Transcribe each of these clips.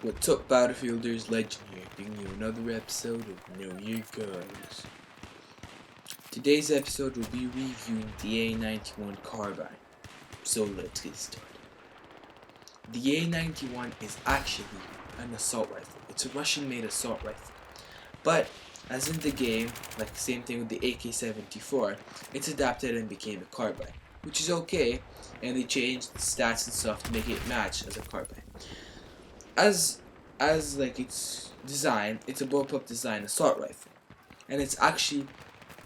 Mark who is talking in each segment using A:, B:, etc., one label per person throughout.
A: What's up, Battlefielders? Legend here, bringing you another episode of Know Your Guns. Today's episode will be reviewing the A91 carbine. So let's get started. The A91 is actually an assault rifle. It's a Russian-made assault rifle. But, as in the game, like the same thing with the AK-74, it's adapted and became a carbine, which is okay, and they changed the stats and stuff to make it match as a carbine. As like its design, it's a bullpup design assault rifle, and it's actually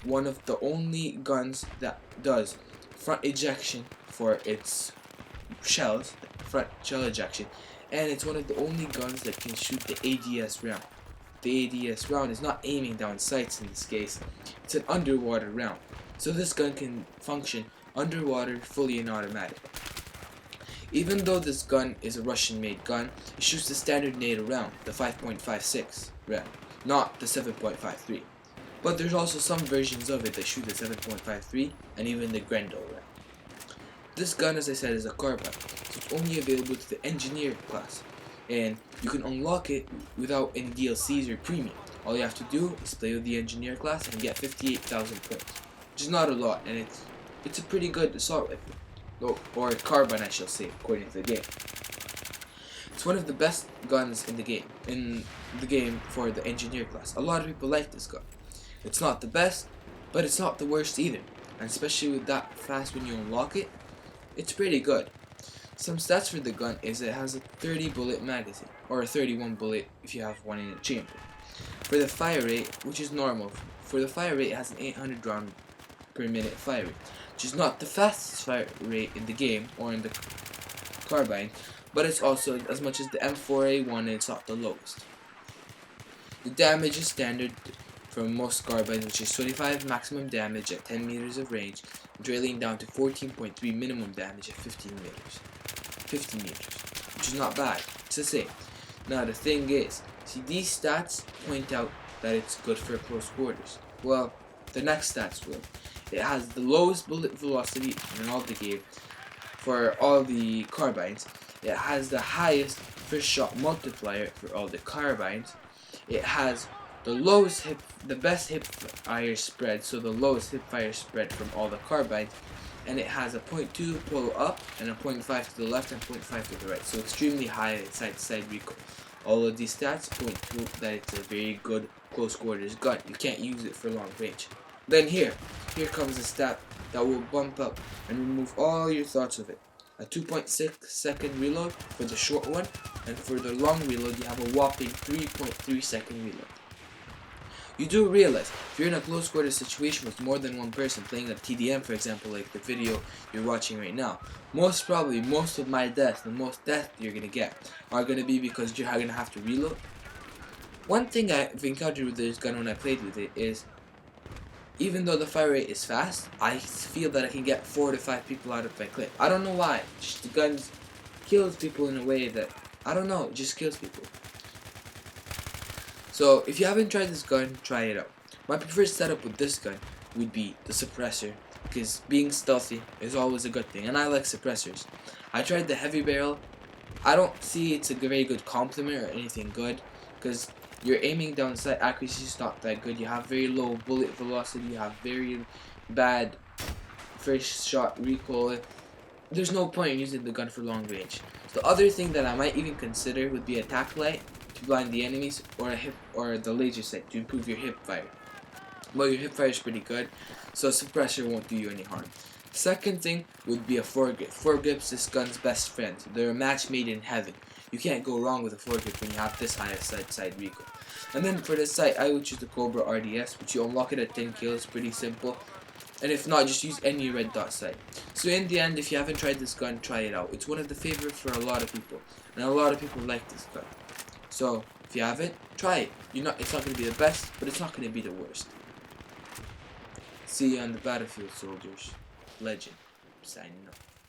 A: one of the only guns that does front ejection for its shells, front shell ejection, and it's one of the only guns that can shoot the ADS round. The ADS round is not aiming down sights in this case, it's an underwater round, so this gun can function underwater fully and automatic. Even though this gun is a Russian-made gun, it shoots the standard NATO round, the 5.56 round, not the 7.53. But there's also some versions of it that shoot the 7.53 and even the Grendel round. This gun, as I said, is a carbine, so it's only available to the engineer class, and you can unlock it without any DLCs or premium. All you have to do is play with the engineer class and get 58,000 points, which is not a lot, and it's a pretty good assault rifle. Or carbine, I shall say, according to the game. It's one of the best guns in the game for the engineer class. A lot of people like this gun. It's not the best, but it's not the worst either. And especially with that fast when you unlock it, it's pretty good. Some stats for the gun is it has a 30 bullet magazine, or a 31 bullet if you have one in a chamber. For the fire rate, which is normal, for the fire rate it has an 800 round per minute fire rate, which is not the fastest fire rate in the game or in the carbine, but it's also as much as the M4A1 and it's not the lowest. The damage is standard for most carbines, which is 25 maximum damage at 10 meters of range, drilling down to 14.3 minimum damage at 15 meters, which is not bad. It's the same. Now the thing is, see, these stats point out that it's good for close quarters. Well, the next stats will. It has the lowest bullet velocity in all the game for all the carbines. It has the highest first shot multiplier for all the carbines. It has the best hip fire spread, so the lowest hip fire spread from all the carbines. And it has a 0.2 pull up and a 0.5 to the left and 0.5 to the right, so extremely high side-to-side recoil. All of these stats point to that it's a very good close quarters gun. You can't use it for long range. Then here comes a stat that will bump up and remove all your thoughts of it. A 2.6 second reload for the short one, and for the long reload you have a whopping 3.3 second reload. You do realize, if you're in a close quarters situation with more than one person playing a TDM, for example, like the video you're watching right now, most of my deaths, the most deaths you're going to get, are going to be because you're going to have to reload. One thing I've encountered with this gun when I played with it is, even though the fire rate is fast, I feel that I can get 4 to 5 people out of my clip. I don't know why. Just the gun kills people in a way that, I don't know, it just kills people. So, if you haven't tried this gun, try it out. My preferred setup with this gun would be the suppressor, because being stealthy is always a good thing, and I like suppressors. I tried the heavy barrel. I don't see it's a very good complement or anything good, because your aiming down sight accuracy is not that good. You have very low bullet velocity. You have very bad first shot recoil. There's no point in using the gun for long range. The other thing that I might even consider would be a tack light to blind the enemies, or the laser sight to improve your hip fire. Well, your hip fire is pretty good, so a suppressor won't do you any harm. Second thing would be a foregrip. Foregrip's this gun's best friend. They're a match made in heaven. You can't go wrong with a foregrip when you have this high side recoil. And then for the sight, I would choose the Cobra RDS, which you unlock it at 10 kills, pretty simple. And if not, just use any red dot sight. So in the end, if you haven't tried this gun, try it out. It's one of the favorites for a lot of people, and a lot of people like this gun. So if you haven't, try it. It's not going to be the best, but it's not going to be the worst. See you on the battlefield, soldiers. Legend, signing off.